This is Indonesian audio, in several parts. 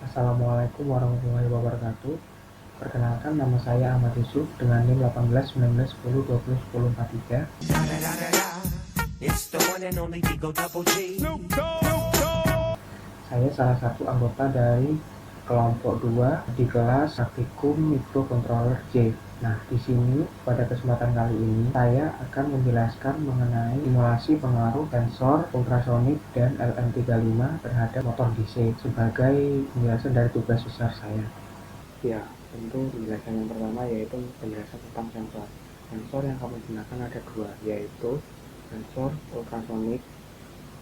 Assalamualaikum warahmatullahi wabarakatuh. Perkenalkan, nama saya Ahmad Yusuf dengan NIM 18 19 10 20 10 43. Saya salah satu anggota dari kelompok 2 di kelas Praktikum Microcontroller C. Nah, di sini pada kesempatan kali ini saya akan menjelaskan mengenai simulasi pengaruh sensor ultrasonik dan LM35 terhadap motor DC sebagai penjelasan dari tugas besar saya. Ya, tentu penjelasan yang pertama yaitu penjelasan tentang sensor. Sensor yang kami gunakan ada dua, yaitu sensor ultrasonik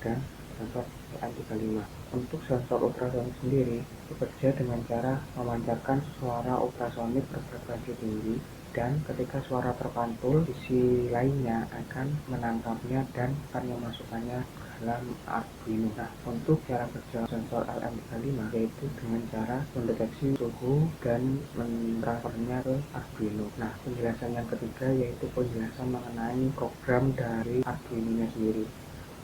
dan sensor LM35. Untuk sensor ultrasonik sendiri bekerja dengan cara memancarkan suara ultrasonik berfrekuensi tinggi, dan ketika suara terpantul, sisi lainnya akan menangkapnya dan akan memasukkannya dalam Arduino. Nah, untuk cara kerja sensor LM35 yaitu dengan cara mendeteksi suhu dan mentransfernya ke Arduino. Nah, penjelasan yang ketiga yaitu penjelasan mengenai program dari Arduino sendiri.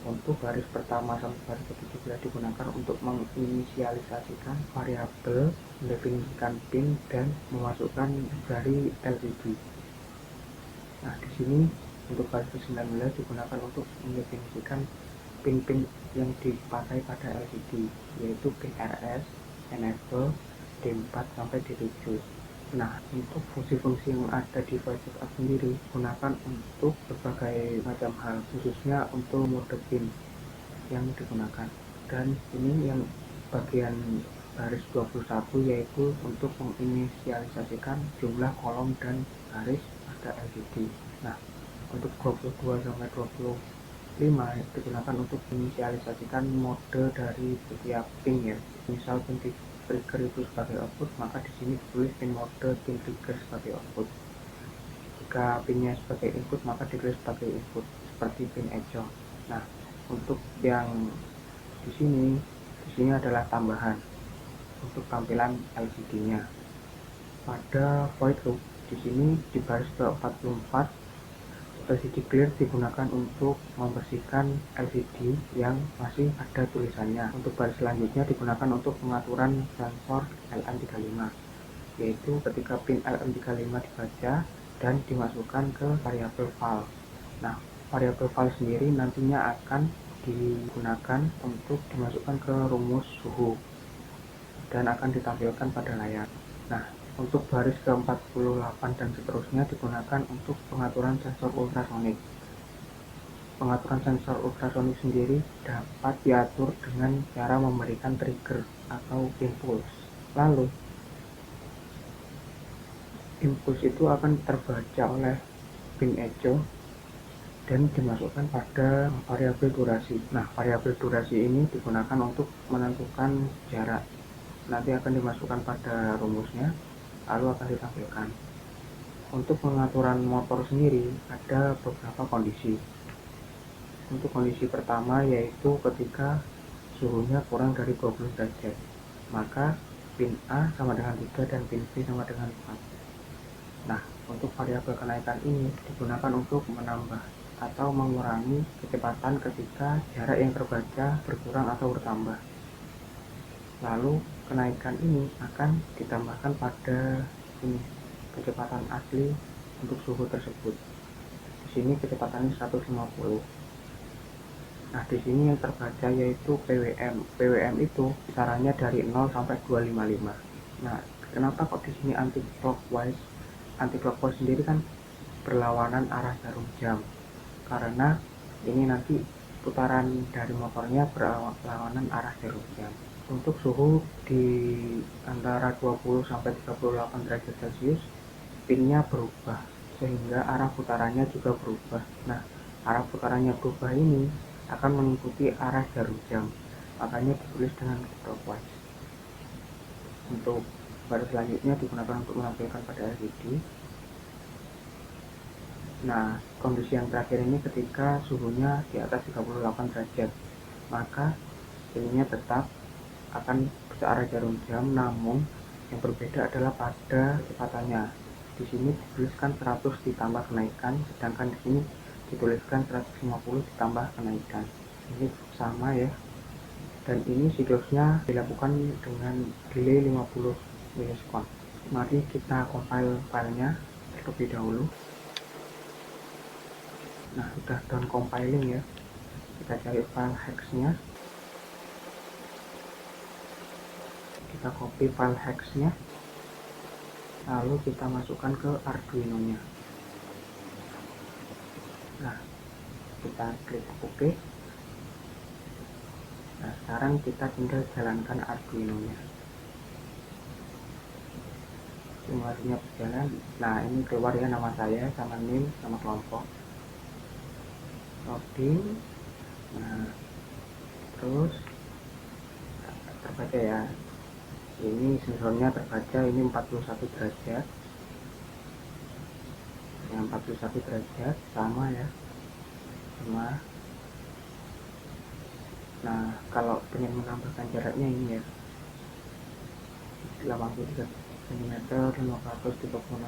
Untuk baris pertama sampai baris ke-17 digunakan untuk menginisialisasikan variabel, mendefinisikan pin, dan memasukkan dari LCD. Nah, di sini untuk baris ke-19 digunakan untuk mendefinisikan pin-pin yang dipakai pada LCD, yaitu pin RS, enable, D4 sampai D7. Nah, untuk fungsi-fungsi yang ada di VCSA sendiri gunakan untuk berbagai macam hal, khususnya untuk mode pin yang digunakan. Dan ini yang bagian baris 21 yaitu untuk menginisialisasikan jumlah kolom dan baris pada LCD. Nah, untuk 22 sampai 25 digunakan untuk menginisialisasikan mode dari setiap pin ya. Misal pin trigger itu sebagai output, maka di sini ditulis pin mode pin trigger sebagai output. Jika pinnya sebagai input, maka ditulis sebagai input seperti pin echo. Nah, untuk yang di sini adalah tambahan untuk tampilan LCD-nya. Pada void loop di sini di baris ke-44 LCD clear digunakan untuk membersihkan LCD yang masih ada tulisannya. Untuk baris selanjutnya digunakan untuk pengaturan sensor LM35, yaitu ketika pin LM35 dibaca dan dimasukkan ke variabel val. Nah, variabel val sendiri nantinya akan digunakan untuk dimasukkan ke rumus suhu dan akan ditampilkan pada layar. Nah, untuk baris ke-48 dan seterusnya digunakan untuk pengaturan sensor ultrasonik. Pengaturan sensor ultrasonik sendiri dapat diatur dengan cara memberikan trigger atau impulse. Lalu, impulse itu akan terbaca oleh pin echo dan dimasukkan pada variabel durasi. Nah, variabel durasi ini digunakan untuk menentukan jarak. Nanti akan dimasukkan pada rumusnya, lalu akan ditampilkan. Untuk pengaturan motor sendiri ada beberapa kondisi. Untuk kondisi pertama yaitu ketika suhunya kurang dari 20 derajat, maka pin A sama dengan 3 dan pin B sama dengan 4. Nah, untuk variabel kenaikan ini digunakan untuk menambah atau mengurangi kecepatan ketika jarak yang terbaca berkurang atau bertambah. Lalu kenaikan ini akan ditambahkan pada kecepatan asli untuk suhu tersebut. Di sini kecepatannya 150. Nah, di sini yang terbaca yaitu PWM. PWM itu kisarannya dari 0 sampai 255. Nah, kenapa kok di sini anti clockwise? Anti clockwise sendiri kan berlawanan arah jarum jam. Karena ini nanti putaran dari motornya berlawanan arah jarum jam. Untuk suhu di antara 20 sampai 38 derajat Celcius, pinnya berubah sehingga arah putarannya juga berubah. Nah, arah putarannya berubah ini akan mengikuti arah jarum jam, makanya ditulis dengan clockwise. Untuk baris selanjutnya digunakan untuk menampilkan pada LCD. Nah, kondisi yang terakhir ini ketika suhunya di atas 38 derajat, maka ininya tetap akan searah jarum jam, namun yang berbeda adalah pada kecepatannya. Di sini dituliskan 100 ditambah kenaikan, sedangkan di sini dituliskan 150 ditambah kenaikan. Ini sama ya. dan ini siklusnya dilakukan dengan delay 50 milisekund. Mari kita compile filenya terlebih dahulu. Nah, sudah done compiling ya. Kita cari file hex-nya, kita copy file hex-nya, lalu kita masukkan ke Arduino-nya. Nah, kita klik OK. Nah, sekarang kita tinggal jalankan Arduino-nya. Simulasinya berjalan. Nah, ini keluar ya nama saya sama name sama kelompok. Loading. Nah, terus terbaca ya. Ini sensornya terbaca, ini 41 derajat. Yang 41 derajat sama ya. Sama. Nah, kalau pengen menambahkan jaraknya ini ya, 83 cm, 536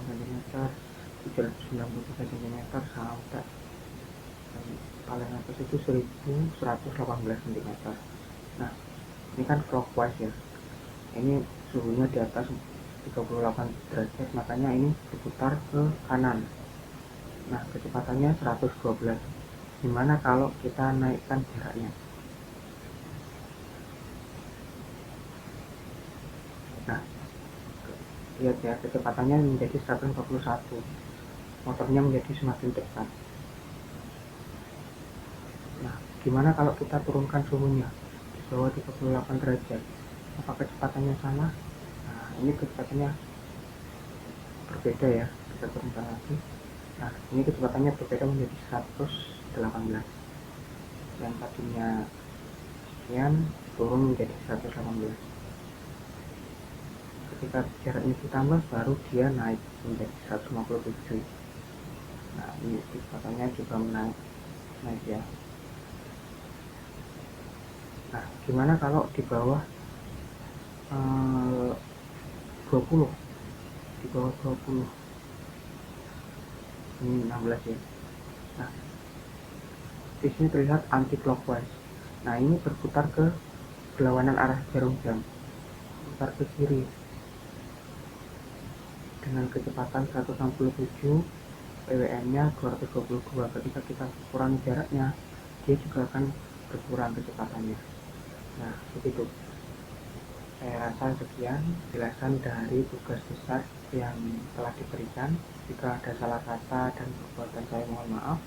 cm, 793 cm sampai paling atas itu 1118 cm. Nah, ini kan clockwise ya, ini suhunya di atas 38 derajat, makanya ini berputar ke kanan. Nah, kecepatannya 112. Gimana kalau kita naikkan jaraknya? Nah, lihat ya, kecepatannya menjadi 141, motornya menjadi semakin cepat. Nah, gimana kalau kita turunkan suhunya di bawah 38 derajat? Apa kecepatannya sama? Nah, ini kecepatannya berbeda ya, kita turunkan lagi. Nah, ini kecepatannya berbeda menjadi 118. Yang tadinya sekian turun menjadi 118. Ketika jaraknya ditambah baru dia naik menjadi 157. Nah, ini kecepatannya juga naik ya. Nah, gimana kalau di bawah 20? Di bawah 20 ini 16 ya. Nah, di sini terlihat anti clockwise. Nah, ini berputar ke berlawanan arah jarum jam, putar ke kiri dengan kecepatan 167, PWM nya 222. Ketika kita kurangi jaraknya, dia juga akan berkurang kecepatannya. Nah, begitu. Saya rasa sekian penjelasan dari tugas besar yang telah diberikan. Jika ada salah kata dan perbuatan saya mohon maaf.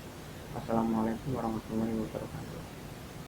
Wassalamualaikum warahmatullahi wabarakatuh.